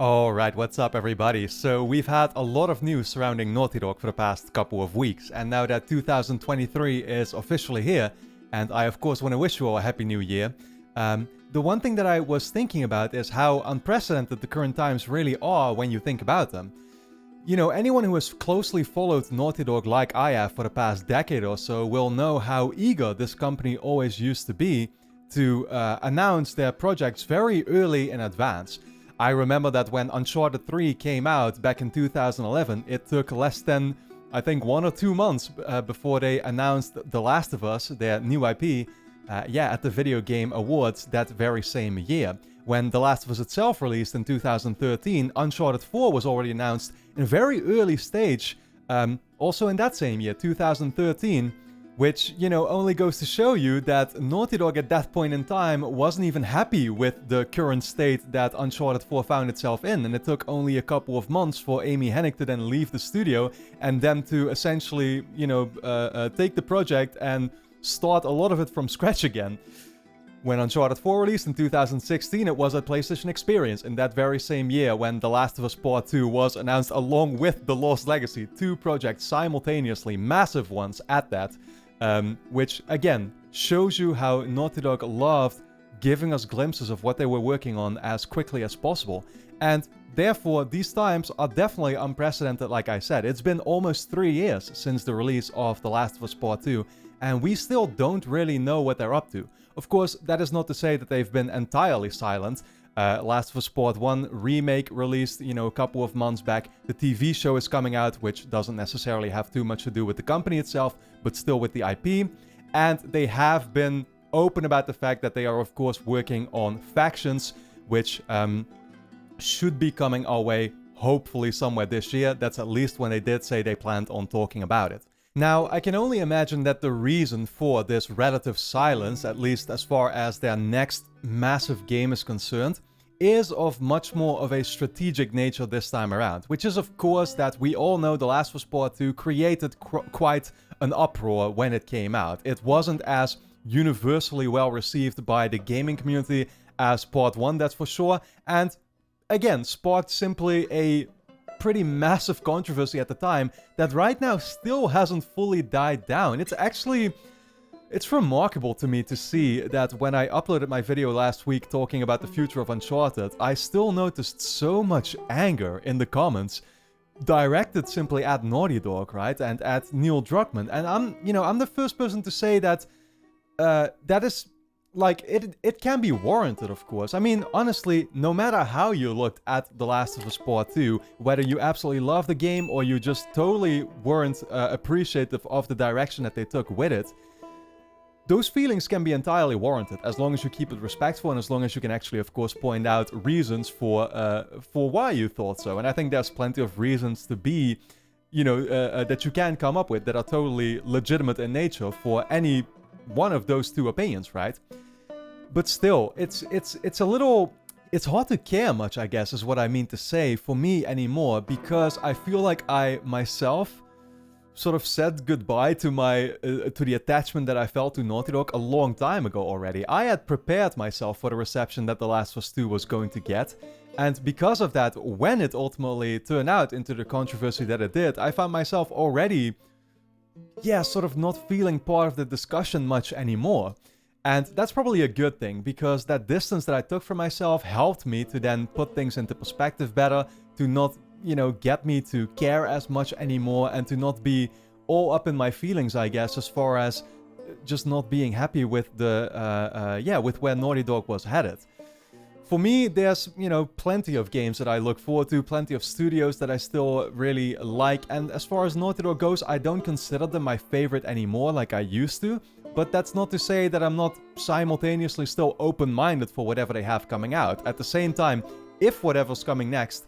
Alright, what's up everybody? So we've had a lot of news surrounding Naughty Dog for the past couple of weeks, and now that 2023 is officially here, and I of course want to wish you all a happy new year, the one thing that I was thinking about is how unprecedented the current times really are when you think about them. You know, anyone who has closely followed Naughty Dog like I have for the past decade or so will know how eager this company always used to be to announce their projects very early in advance. I remember that when Uncharted 3 came out back in 2011, it took less than, I think, 1 or 2 months before they announced The Last of Us, their new IP, at the Video Game Awards that very same year. When The Last of Us itself released in 2013, Uncharted 4 was already announced in a very early stage, also in that same year, 2013, which, you know, only goes to show you that Naughty Dog at that point in time wasn't even happy with the current state that Uncharted 4 found itself in, and it took only a couple of months for Amy Hennig to then leave the studio and them to essentially, take the project and start a lot of it from scratch again. When Uncharted 4 released in 2016, it was at PlayStation Experience in that very same year when The Last of Us Part 2 was announced along with The Lost Legacy, two projects simultaneously, massive ones at that. Which again shows you how Naughty Dog loved giving us glimpses of what they were working on as quickly as possible. And therefore, these times are definitely unprecedented, like I said. It's been almost 3 years since the release of The Last of Us Part 2, and we still don't really know what they're up to. Of course, that is not to say that they've been entirely silent. Last of Us Part 1 remake released, a couple of months back. The TV show is coming out, which doesn't necessarily have too much to do with the company itself, but still with the IP. And they have been open about the fact that they are, of course, working on Factions, which should be coming our way, hopefully somewhere this year. That's at least when they did say they planned on talking about it. Now, I can only imagine that the reason for this relative silence, at least as far as their next massive game is concerned, is of much more of a strategic nature this time around, which is of course that we all know The Last of Us Part 2 created quite an uproar when it came out. It wasn't as universally well received by the gaming community as Part 1, that's for sure, and again, sparked simply a pretty massive controversy at the time that right now still hasn't fully died down. It's remarkable to me to see that when I uploaded my video last week talking about the future of Uncharted, I still noticed so much anger in the comments directed simply at Naughty Dog, right? And at Neil Druckmann. And I'm the first person to say that that is like, it can be warranted, of course. I mean, honestly, no matter how you looked at The Last of Us Part 2, whether you absolutely love the game or you just totally weren't appreciative of the direction that they took with it, those feelings can be entirely warranted, as long as you keep it respectful and as long as you can actually, of course, point out reasons for why you thought so. And I think there's plenty of reasons to be, that you can come up with that are totally legitimate in nature for any one of those two opinions, right? But still, it's hard to care much, I guess, is what I mean to say for me anymore, because I feel like I myself sort of said goodbye to to the attachment that I felt to Naughty Dog a long time ago already. I had prepared myself for the reception that The Last of Us 2 was going to get, and because of that, when it ultimately turned out into the controversy that it did, I found myself already sort of not feeling part of the discussion much anymore. And that's probably a good thing, because that distance that I took for myself helped me to then put things into perspective better, to not, get me to care as much anymore, and to not be all up in my feelings, I guess, as far as just not being happy with with where Naughty Dog was headed. For me, there's, plenty of games that I look forward to, plenty of studios that I still really like, and as far as Naughty Dog goes, I don't consider them my favorite anymore like I used to, but that's not to say that I'm not simultaneously still open-minded for whatever they have coming out. At the same time, if whatever's coming next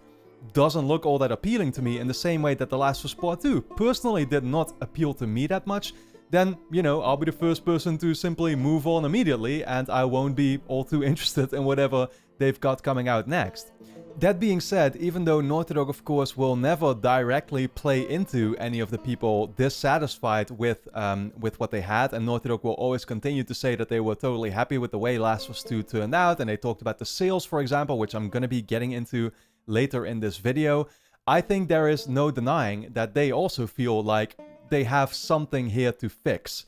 doesn't look all that appealing to me in the same way that The Last of Us Part 2 personally did not appeal to me that much, then, I'll be the first person to simply move on immediately, and I won't be all too interested in whatever they've got coming out next. That being said, even though Naughty Dog, of course, will never directly play into any of the people dissatisfied with what they had, and Naughty Dog will always continue to say that they were totally happy with the way Last of Us 2 turned out, and they talked about the sales, for example, which I'm gonna be getting into later in this video, I think there is no denying that they also feel like they have something here to fix.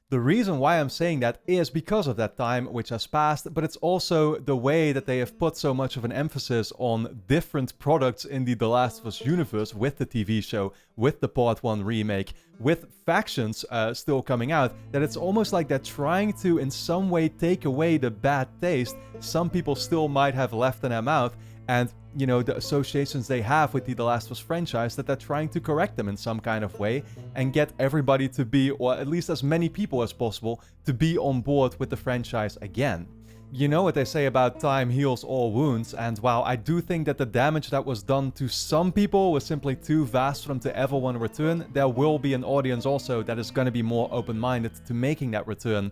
The reason why I'm saying that is because of that time which has passed, but it's also the way that they have put so much of an emphasis on different products in the Last of Us universe with the TV show, with the Part 1 remake, with Factions still coming out, that it's almost like they're trying to in some way take away the bad taste some people still might have left in their mouth, and you know, the associations they have with the Last of Us franchise, that they're trying to correct them in some kind of way and get everybody to be, or at least as many people as possible, to be on board with the franchise again. You know what they say about time heals all wounds, and while I do think that the damage that was done to some people was simply too vast for them to ever want to return, there will be an audience also that is going to be more open-minded to making that return,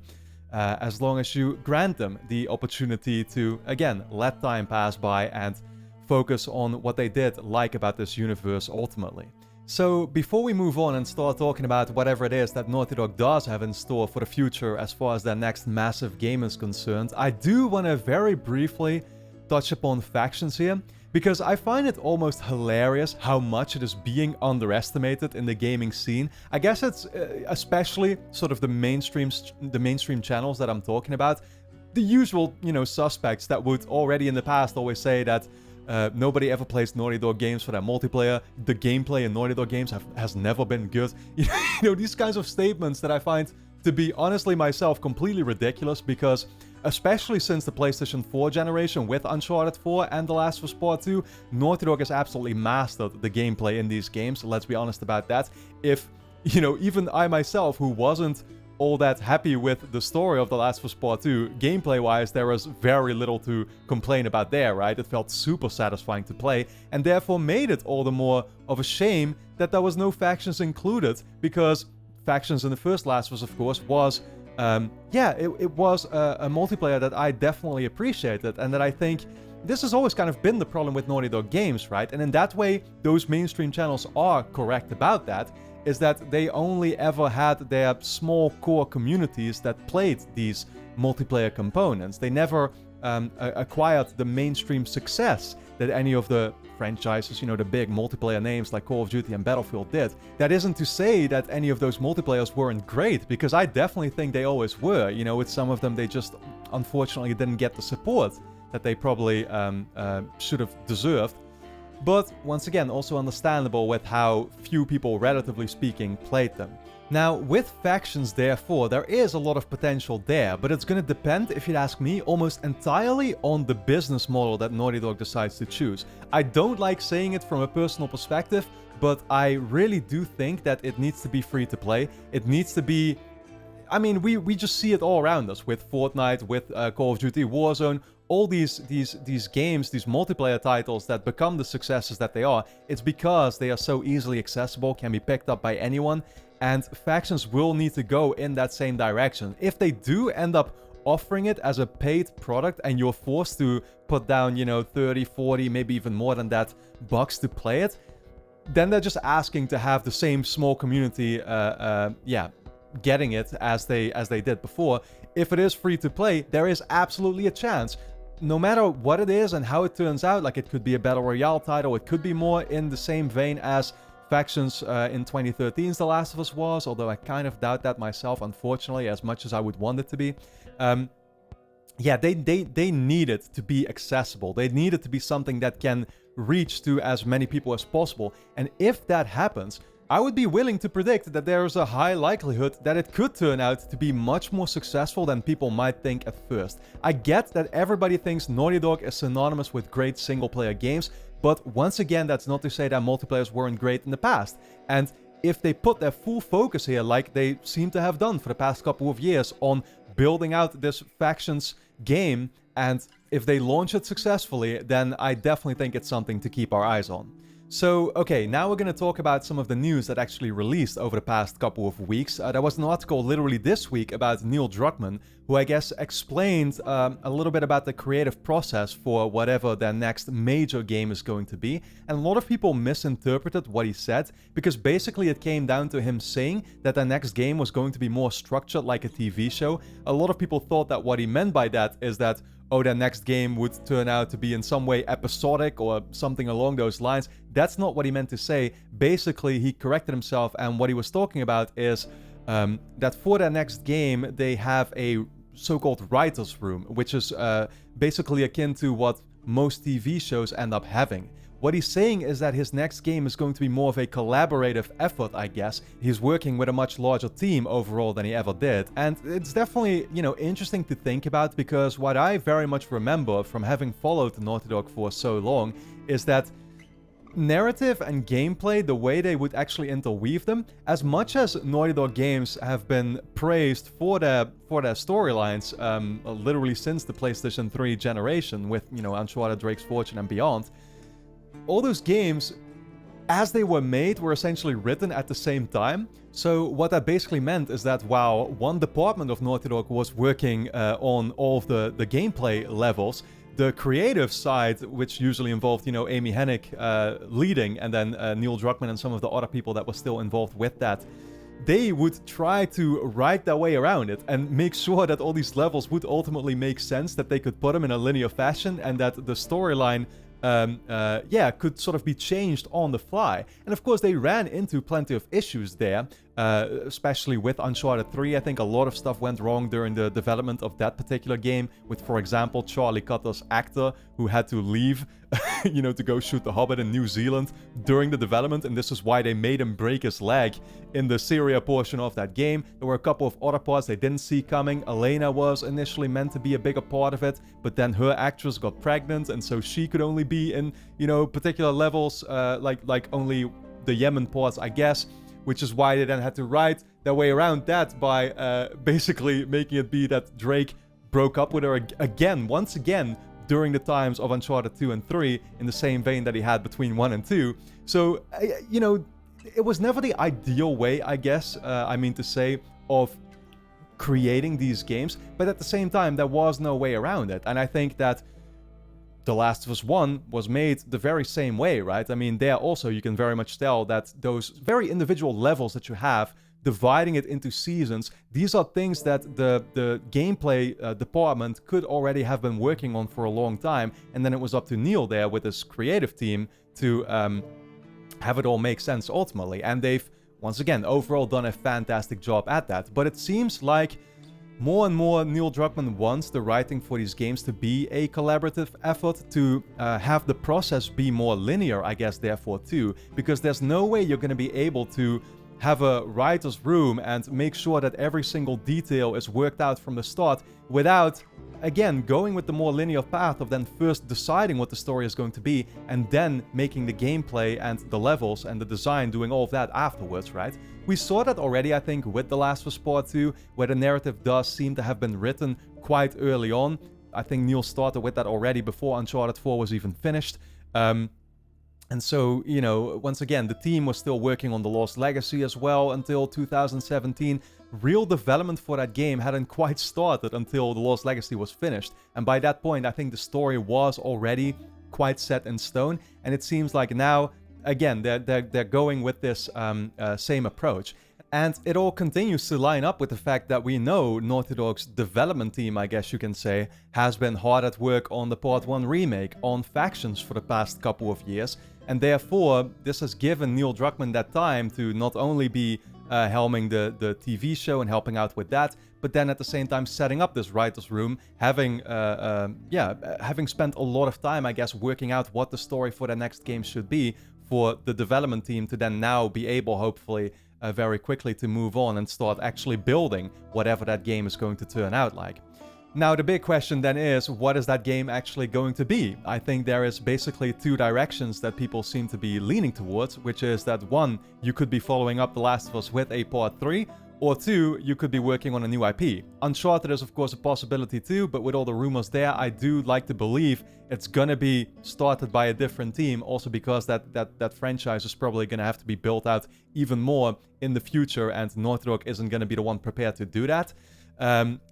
as long as you grant them the opportunity to, again, let time pass by and focus on what they did like about this universe ultimately. So before we move on and start talking about whatever it is that Naughty Dog does have in store for the future as far as their next massive game is concerned, I do want to very briefly touch upon Factions here, because I find it almost hilarious how much it is being underestimated in the gaming scene. I guess it's especially sort of the mainstream channels that I'm talking about. The usual, you know, suspects that would already in the past always say that nobody ever plays Naughty Dog games for their multiplayer. The gameplay in Naughty Dog games has never been good. You know, these kinds of statements that I find to be, honestly myself, completely ridiculous, because especially since the PlayStation 4 generation with Uncharted 4 and The Last of Us Part 2, Naughty Dog has absolutely mastered the gameplay in these games. Let's be honest about that. If, you know, even I myself, who wasn't all that happy with the story of The Last of Us Part 2, gameplay-wise, there was very little to complain about there, right? It felt super satisfying to play, and therefore made it all the more of a shame that there was no Factions included, because Factions in the first Last of Us, of course, was, it was a multiplayer that I definitely appreciated, and that I think this has always kind of been the problem with Naughty Dog games, right? And in that way, those mainstream channels are correct about that, is that they only ever had their small core communities that played these multiplayer components. They never acquired the mainstream success that any of the franchises, you know, the big multiplayer names like Call of Duty and Battlefield did. That isn't to say that any of those multiplayers weren't great, because I definitely think they always were. You know, with some of them, they just unfortunately didn't get the support that they probably should have deserved. But once again, also understandable with how few people, relatively speaking, played them. Now, with Factions, therefore, there is a lot of potential there, but it's gonna depend, if you'd ask me, almost entirely on the business model that Naughty Dog decides to choose. I don't like saying it from a personal perspective, but I really do think that it needs to be free to play. It needs to be... I mean, we just see it all around us with Fortnite, with Call of Duty Warzone, all these games, these multiplayer titles that become the successes that they are. It's because they are so easily accessible, can be picked up by anyone, and Factions will need to go in that same direction. If they do end up offering it as a paid product and you're forced to put down, you know, 30, 40, maybe even more than that bucks to play it, then they're just asking to have the same small community, getting it as they did before. If it is free to play, there is absolutely a chance, no matter what it is and how it turns out. Like, it could be a battle royale title, it could be more in the same vein as Factions in 2013's The Last of Us was, although I kind of doubt that myself, unfortunately, as much as I would want it to be. They need it to be accessible. They need it to be something that can reach to as many people as possible. And if that happens, I would be willing to predict that there is a high likelihood that it could turn out to be much more successful than people might think at first. I get that everybody thinks Naughty Dog is synonymous with great single-player games, but once again, that's not to say that multiplayers weren't great in the past. And if they put their full focus here, like they seem to have done for the past couple of years, on building out this Factions game, and if they launch it successfully, then I definitely think it's something to keep our eyes on. So, okay, now we're going to talk about some of the news that actually released over the past couple of weeks. There was an article literally this week about Neil Druckmann, who I guess explained a little bit about the creative process for whatever their next major game is going to be. And a lot of people misinterpreted what he said, because basically it came down to him saying that their next game was going to be more structured like a TV show. A lot of people thought that what he meant by that is that, oh, their next game would turn out to be in some way episodic or something along those lines. That's not what he meant to say. Basically, he corrected himself, and what he was talking about is that for their next game, they have a so-called writer's room, which is basically akin to what most TV shows end up having. What he's saying is that his next game is going to be more of a collaborative effort, I guess. He's working with a much larger team overall than he ever did. And it's definitely, interesting to think about, because what I very much remember from having followed Naughty Dog for so long is that narrative and gameplay, the way they would actually interweave them, as much as Naughty Dog games have been praised for their storylines, literally since the PlayStation 3 generation with, Uncharted, Drake's Fortune and beyond, all those games, as they were made, were essentially written at the same time. So what that basically meant is that while one department of Naughty Dog was working on all of the gameplay levels, the creative side, which usually involved, Amy Hennig leading, and then Neil Druckmann and some of the other people that were still involved with that, they would try to write their way around it and make sure that all these levels would ultimately make sense, that they could put them in a linear fashion, and that the storyline could sort of be changed on the fly. And of course, they ran into plenty of issues there, especially with Uncharted 3. I think a lot of stuff went wrong during the development of that particular game, with, for example, Charlie Cutler's actor, who had to leave, to go shoot The Hobbit in New Zealand during the development, and this is why they made him break his leg in the Syria portion of that game. There were a couple of other parts they didn't see coming. Elena was initially meant to be a bigger part of it, but then her actress got pregnant, and so she could only be in, particular levels, like only the Yemen parts, I guess, which is why they then had to write their way around that by basically making it be that Drake broke up with her once again, during the times of Uncharted 2 and 3, in the same vein that he had between 1 and 2. So, it was never the ideal way, I guess, to say, of creating these games, but at the same time, there was no way around it. And I think that The Last of Us 1 was made the very same way, right? There also you can very much tell that those very individual levels that you have, dividing it into seasons, these are things that the gameplay department could already have been working on for a long time, and then it was up to Neil there with his creative team to have it all make sense ultimately. And they've, once again, overall done a fantastic job at that. But it seems like more and more Neil Druckmann wants the writing for these games to be a collaborative effort, to have the process be more linear, I guess, therefore, too. Because there's no way you're going to be able to have a writer's room and make sure that every single detail is worked out from the start without, again, going with the more linear path of then first deciding what the story is going to be and then making the gameplay and the levels and the design, doing all of that afterwards, right? We saw that already, I think, with The Last of Us Part 2, where the narrative does seem to have been written quite early on. I think Neil started with that already before Uncharted 4 was even finished. And so, once again, the team was still working on The Lost Legacy as well until 2017. Real development for that game hadn't quite started until The Lost Legacy was finished. And by that point, I think the story was already quite set in stone. And it seems like now, again, they're going with this same approach. And it all continues to line up with the fact that we know Naughty Dog's development team, I guess you can say, has been hard at work on the Part 1 remake, on Factions for the past couple of years. And therefore, this has given Neil Druckmann that time to not only be helming the TV show and helping out with that, but then at the same time setting up this writer's room, having spent a lot of time, I guess, working out what the story for the next game should be for the development team to then now be able, hopefully, very quickly to move on and start actually building whatever that game is going to turn out like. Now, the big question then is, what is that game actually going to be? I think there is basically two directions that people seem to be leaning towards, which is that one, you could be following up The Last of Us with a Part 3, or two, you could be working on a new IP. Uncharted is of course a possibility too, but with all the rumors there, I do like to believe it's gonna be started by a different team, also because that franchise is probably gonna have to be built out even more in the future, and Naughty Dog isn't gonna be the one prepared to do that.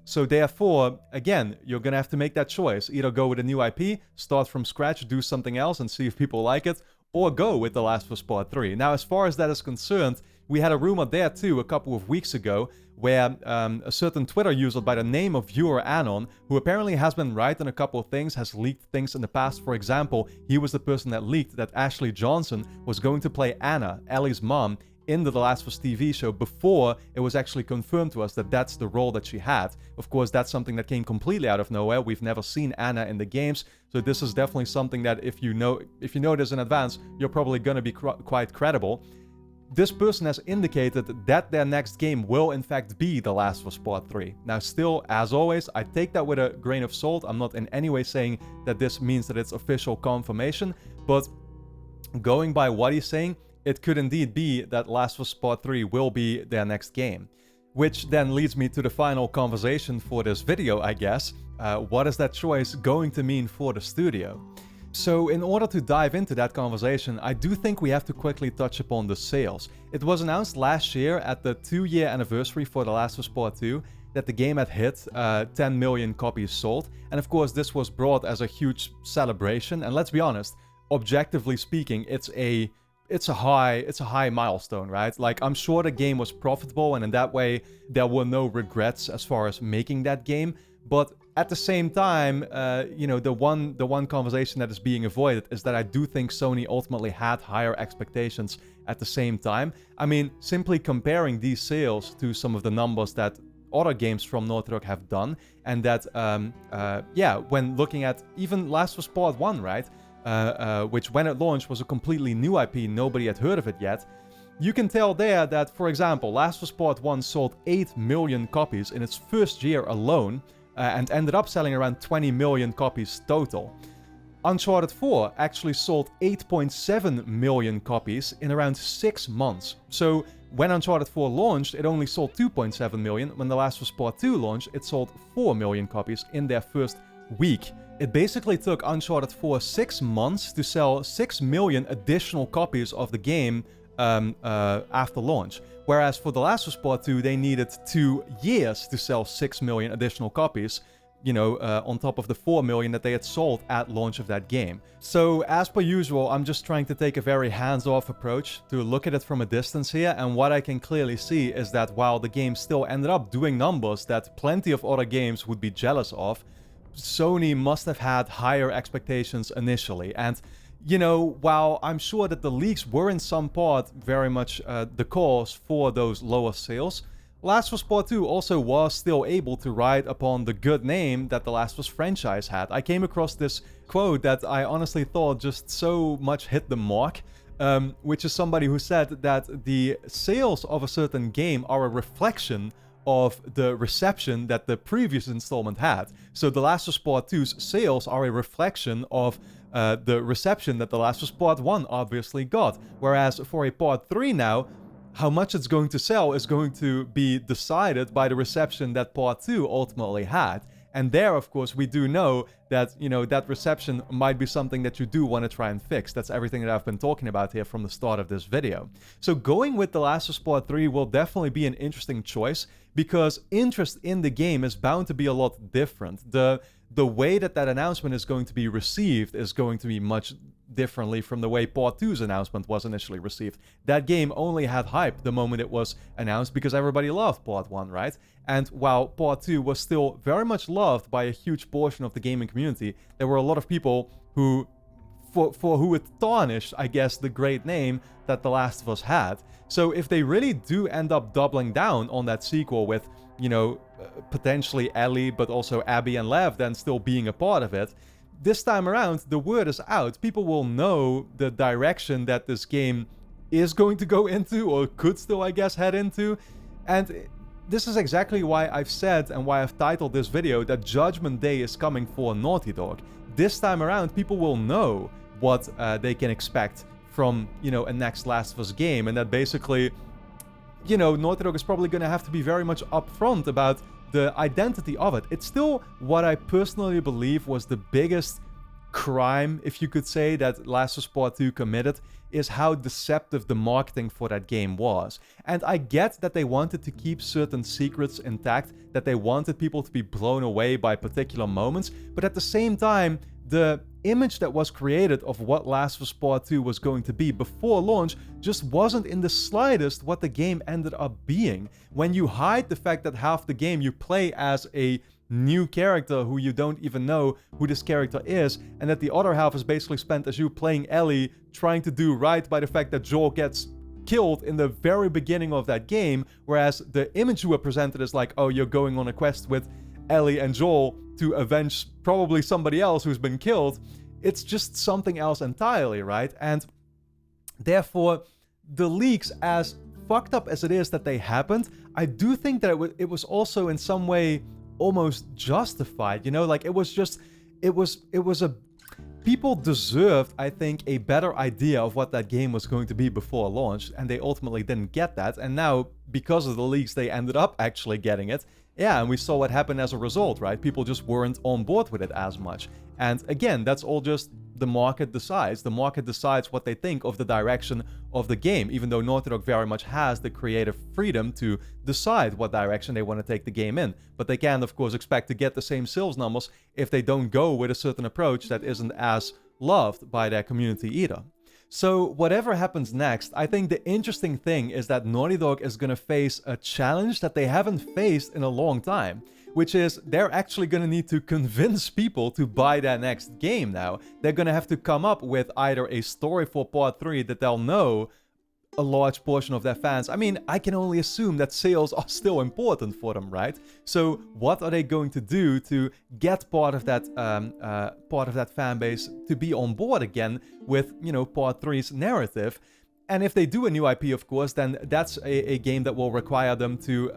So therefore, again, you're gonna have to make that choice. Either go with a new IP, start from scratch, do something else and see if people like it, or go with The Last of Us Part 3. Now, as far as that is concerned, we had a rumor there too a couple of weeks ago where a certain Twitter user by the name of Viewer Anon, who apparently has been right on a couple of things, has leaked things in the past. For example, he was the person that leaked that Ashley Johnson was going to play Anna, Ellie's mom, in the Last of Us TV show before it was actually confirmed to us that that's the role that she had. Of course, that's something that came completely out of nowhere. We've never seen Anna in the games, so this is definitely something that if you know this in advance, you're probably gonna be quite credible. This person has indicated that their next game will in fact be The Last of Us Part 3. Now still, as always, I take that with a grain of salt. I'm not in any way saying that this means that it's official confirmation, but going by what he's saying, it could indeed be that Last of Us Part 3 will be their next game. Which then leads me to the final conversation for this video, I guess. What is that choice going to mean for the studio? So in order to dive into that conversation, I do think we have to quickly touch upon the sales. It was announced last year at the 2-year anniversary for The Last of Us Part 2 that the game had hit 10 million copies sold. And of course, this was brought as a huge celebration. And let's be honest, objectively speaking, it's a high milestone, right? Like, I'm sure the game was profitable, and in that way, there were no regrets as far as making that game. But at the same time, the one conversation that is being avoided is that I do think Sony ultimately had higher expectations at the same time. I mean, simply comparing these sales to some of the numbers that other games from Naughty Dog have done, and that, when looking at even Last of Us Part 1, right? Which when it launched was a completely new IP, nobody had heard of it yet. You can tell there that, for example, Last of Us Part 1 sold 8 million copies in its first year alone, and ended up selling around 20 million copies total. Uncharted 4 actually sold 8.7 million copies in around 6 months. So when Uncharted 4 launched, it only sold 2.7 million. When The Last of Us Part 2 launched, it sold 4 million copies in their first week. It basically took Uncharted 4 6 months to sell 6 million additional copies of the game after launch. Whereas for The Last of Us Part 2, they needed 2 years to sell 6 million additional copies, on top of the 4 million that they had sold at launch of that game. So, as per usual, I'm just trying to take a very hands-off approach to look at it from a distance here, and what I can clearly see is that while the game still ended up doing numbers that plenty of other games would be jealous of, Sony must have had higher expectations initially. And, while I'm sure that the leaks were in some part very much the cause for those lower sales, Last of Us Part 2 also was still able to ride upon the good name that the Last of Us franchise had. I came across this quote that I honestly thought just so much hit the mark, which is somebody who said that the sales of a certain game are a reflection of the reception that the previous installment had. So The Last of Us Part 2's sales are a reflection of the reception that The Last of Us Part 1 obviously got. Whereas for a Part 3 now, how much it's going to sell is going to be decided by the reception that Part 2 ultimately had. And there, of course, we do know that, that reception might be something that you do want to try and fix. That's everything that I've been talking about here from the start of this video. So going with The Last of Us Part 3 will definitely be an interesting choice, because interest in the game is bound to be a lot different. The way that announcement is going to be received is going to be much differently from the way Part 2's announcement was initially received. That game only had hype the moment it was announced because everybody loved Part 1, right? And while Part 2 was still very much loved by a huge portion of the gaming community, there were a lot of people who, for who it tarnished, I guess, the great name that The Last of Us had. So if they really do end up doubling down on that sequel with, potentially Ellie, but also Abby and Lev then still being a part of it, this time around, the word is out. People will know the direction that this game is going to go into, or could still, I guess, head into. And this is exactly why I've said, and why I've titled this video, that Judgment Day is coming for Naughty Dog. This time around, people will know what they can expect from, a next Last of Us game. And that basically, Naughty Dog is probably going to have to be very much upfront about the identity of it. It's still what I personally believe was the biggest crime, if you could say, that Last of Us Part 2 committed, is how deceptive the marketing for that game was. And I get that they wanted to keep certain secrets intact, that they wanted people to be blown away by particular moments, but at the same time, the image that was created of what Last of Us Part 2 was going to be before launch just wasn't in the slightest what the game ended up being. When you hide the fact that half the game you play as a new character who you don't even know who this character is, and that the other half is basically spent as you playing Ellie, trying to do right by the fact that Joel gets killed in the very beginning of that game, whereas the image you were presented is like, oh, you're going on a quest with Ellie and Joel to avenge probably somebody else who's been killed. It's just something else entirely, right? And therefore, the leaks, as fucked up as it is that they happened, I do think that it was also in some way almost justified, you know? Like, it was a... People deserved, I think, a better idea of what that game was going to be before launch, and they ultimately didn't get that, and now, because of the leaks, they ended up actually getting it. Yeah, and we saw what happened as a result, right? People just weren't on board with it as much. And again, that's all just the market decides. The market decides what they think of the direction of the game, even though Naughty Dog very much has the creative freedom to decide what direction they want to take the game in. But they can, of course, expect to get the same sales numbers if they don't go with a certain approach that isn't as loved by their community either. So whatever happens next, I think the interesting thing is that Naughty Dog is going to face a challenge that they haven't faced in a long time, which is they're actually going to need to convince people to buy their next game now. They're going to have to come up with either a story for Part 3 that they'll know a large portion of their fans. I mean, I can only assume that sales are still important for them, right? So what are they going to do to get part of that fan base to be on board again with, you know, Part 3's narrative? And if they do a new IP, of course, then that's a game that will require them to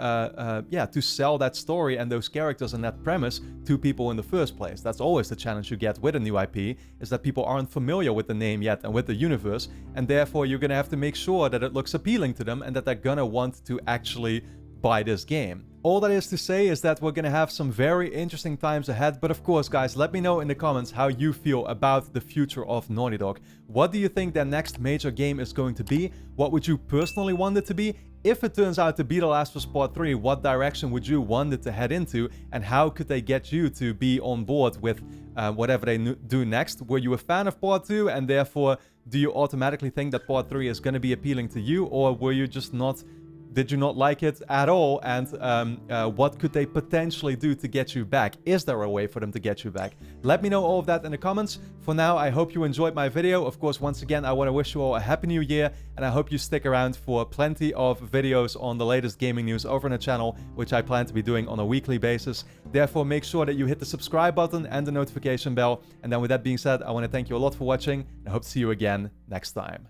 sell that story and those characters and that premise to people in the first place. That's always the challenge you get with a new IP, is that people aren't familiar with the name yet and with the universe, and therefore you're gonna have to make sure that it looks appealing to them and that they're gonna want to actually buy this game. All that is to say is that we're gonna have some very interesting times ahead, but of course, guys, let me know in the comments how you feel about the future of Naughty Dog. What do you think their next major game is going to be? What would you personally want it to be? If it turns out to be The Last of Us Part 3, what direction would you want it to head into? And how could they get you to be on board with whatever they do next? Were you a fan of Part 2 and therefore do you automatically think that Part 3 is going to be appealing to you? Or were you just not... Did you not like it at all? And what could they potentially do to get you back? Is there a way for them to get you back? Let me know all of that in the comments. For now, I hope you enjoyed my video. Of course, once again, I want to wish you all a happy new year. And I hope you stick around for plenty of videos on the latest gaming news over on the channel, which I plan to be doing on a weekly basis. Therefore, make sure that you hit the subscribe button and the notification bell. And then with that being said, I want to thank you a lot for watching. And I hope to see you again next time.